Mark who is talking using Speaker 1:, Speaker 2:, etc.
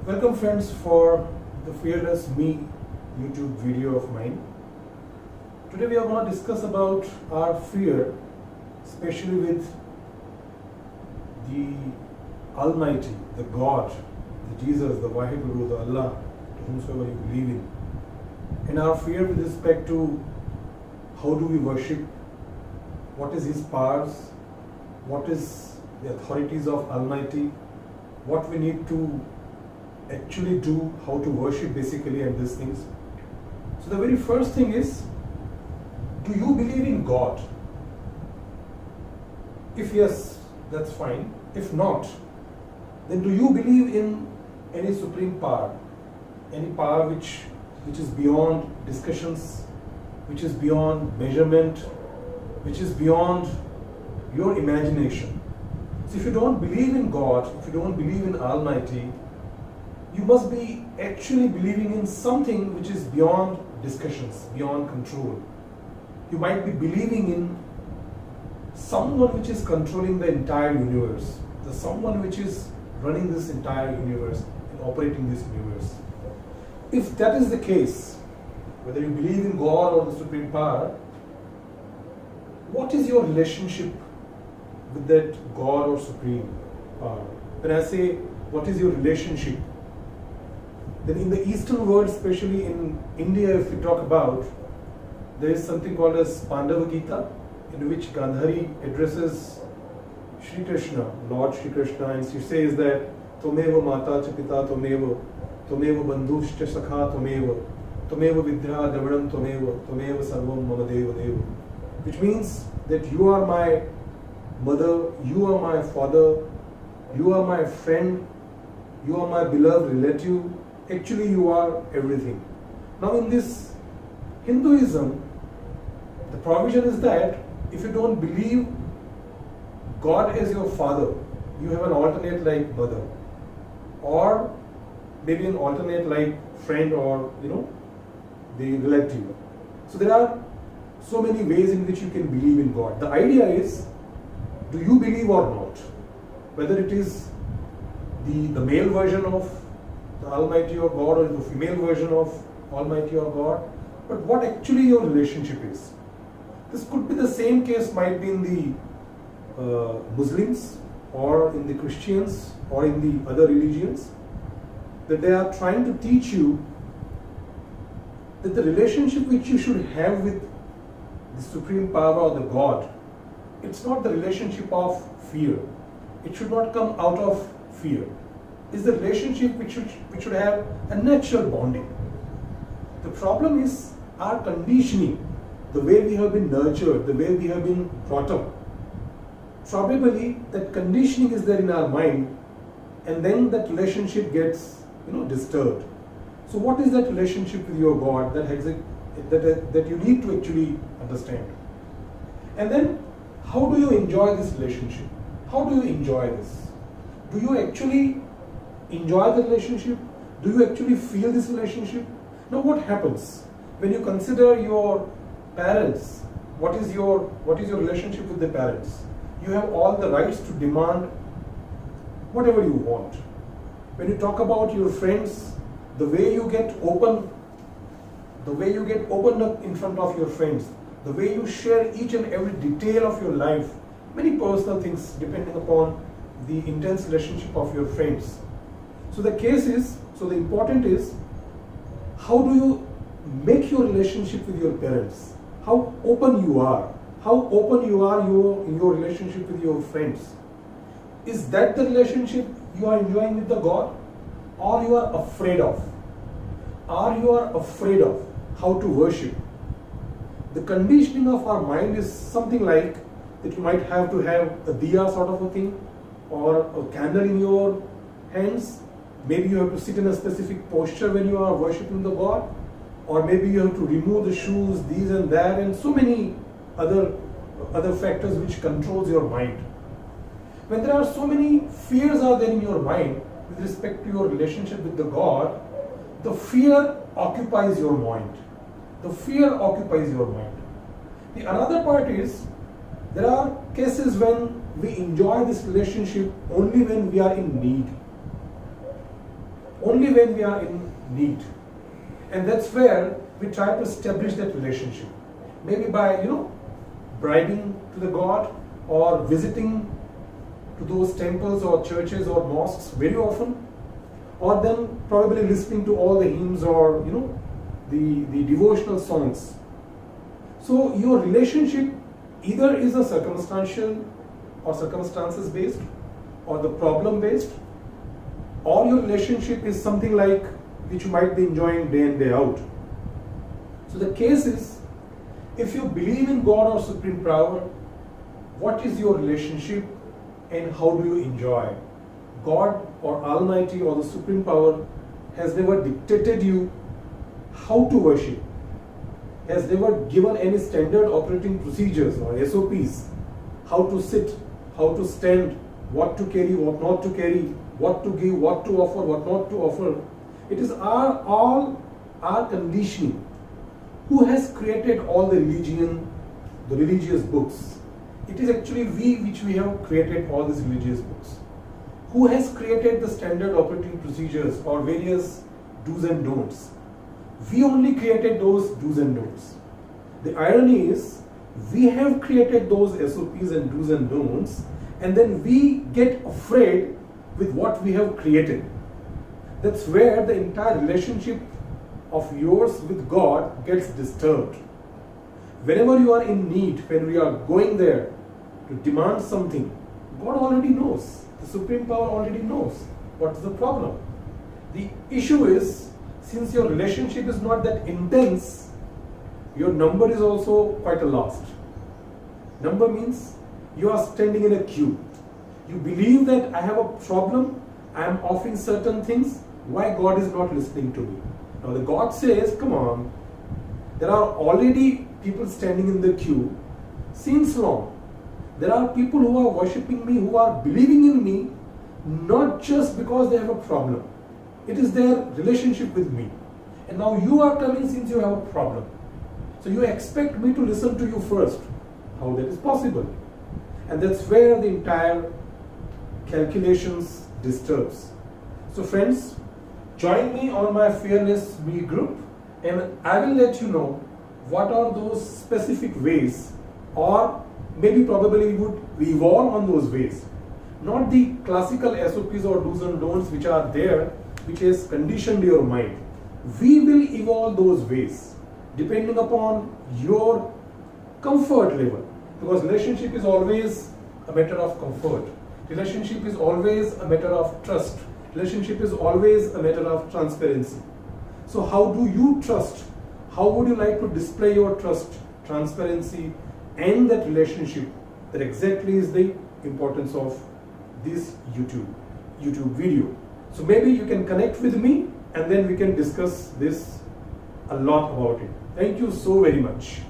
Speaker 1: Welcome friends for the Fearless Me YouTube video of mine. Today we are going to discuss about our fear, especially with the Almighty, the God, the Jesus, the Vaheguru, the Allah, to whomsoever you believe in. And our fear with respect to how do we worship, what is His powers, what is the authorities of Almighty, what we need to actually do, how to worship basically, and these things. So the very first thing is, do you believe in God? If yes, that's fine. If not, then do you believe in any supreme power, any power which is beyond discussions, which is beyond measurement, which is beyond your imagination? So if you don't believe in God, if you don't believe in Almighty, you must be actually believing in something which is beyond discussions, beyond control. You might be believing in someone which is controlling the entire universe, the someone which is running this entire universe and operating this universe. If that is the case, whether you believe in God or the supreme power, what is your relationship with that God or supreme power? When I say what is your relationship, then in the Eastern world, especially in India, if we talk about, there is something called as Pandava Gita, in which Gandhari addresses Shri Krishna, Lord Shri Krishna, and she says that Tumeva Mata Chapita Tumeva, Tumeva Bandhushcha Sakha Tumeva, Tumeva Vidya Davanam Tumeva, Tumeva Sarvam Mama Deva Deva. Which means that you are my mother, you are my father, you are my friend, you are my beloved relative. Actually, you are everything. Now, in this Hinduism, the provision is that if you don't believe God as your father, you have an alternate like mother, or maybe an alternate like friend, or the relative. So there are so many ways in which you can believe in God. The idea is, do you believe or not? Whether it is the male version of the Almighty or God, or the female version of Almighty or God, but what actually your relationship is. This could be the same case, might be in the Muslims or in the Christians or in the other religions, that they are trying to teach you that the relationship which you should have with the supreme power or the God, it's not the relationship of fear. It should not come out of fear. It's the relationship which should have a natural bonding. The problem is our conditioning, the way we have been nurtured, the way we have been brought up. Probably that conditioning is there in our mind, and then that relationship gets disturbed. So what is that relationship with your God that you need to actually understand? And then how do you enjoy this relationship? How do you enjoy this? Do you actually enjoy the relationship? Do you actually feel this relationship? Now what happens when you consider your parents? What is your relationship with the parents? You have all the rights to demand whatever you want. When you talk about your friends, the way you get opened up in front of your friends, the way you share each and every detail of your life, many personal things depending upon the intense relationship of your friends. So the important is, how do you make your relationship with your parents? How open you are? How open you are in your relationship with your friends? Is that the relationship you are enjoying with the God? Or you are afraid of? Or you are afraid of how to worship? The conditioning of our mind is something like that you might have to have a diya sort of a thing, or a candle in your hands. Maybe you have to sit in a specific posture when you are worshipping the God, or maybe you have to remove the shoes, these and that, and so many other factors which controls your mind. When there are so many fears are there in your mind with respect to your relationship with the God, the fear occupies your mind. The fear occupies your mind. The another part is, there are cases when we enjoy this relationship only when we are in need. only when we are in need. And that's where we try to establish that relationship. Maybe by, bribing to the God, or visiting to those temples or churches or mosques very often, or then probably listening to all the hymns or, the devotional songs. So your relationship either is a circumstantial or circumstances based, or the problem based, or your relationship is something like which you might be enjoying day in, day out. So the case is, if you believe in God or supreme power, what is your relationship and how do you enjoy? God or Almighty or the supreme power has never dictated you how to worship, has never given any standard operating procedures or SOPs, how to sit, how to stand, what to carry, what not to carry, what to give, what to offer, what not to offer. It is all our conditioning. Who has created all the religious books? It is actually which we have created all these religious books. Who has created the standard operating procedures or various do's and don'ts? We only created those do's and don'ts. The irony is, we have created those SOPs and do's and don'ts, and then we get afraid with what we have created. That's where the entire relationship of yours with God gets disturbed. Whenever you are in need, when we are going there to demand something, God already knows. The Supreme Power already knows what's the problem. The issue is, since your relationship is not that intense, your number is also quite a lost. Number means you are standing in a queue. You believe that I have a problem, I am offering certain things, why God is not listening to me? Now the God says, come on, there are already people standing in the queue since long. There are people who are worshipping me, who are believing in me, not just because they have a problem. It is their relationship with me. And now you are coming since you have a problem. So you expect me to listen to you first. How that is possible? And that's where the entire calculations disturbs. So friends, join me on my Fearless Me group, and I will let you know what are those specific ways, or maybe probably we evolve on those ways. Not the classical SOPs or do's and don'ts which are there, which has conditioned your mind. We will evolve those ways depending upon your comfort level, because relationship is always a matter of comfort. Relationship is always a matter of trust. Relationship is always a matter of transparency. So how do you trust? How would you like to display your trust, transparency, and that relationship? That exactly is the importance of this YouTube video. So maybe you can connect with me, and then we can discuss this a lot about it. Thank you so very much.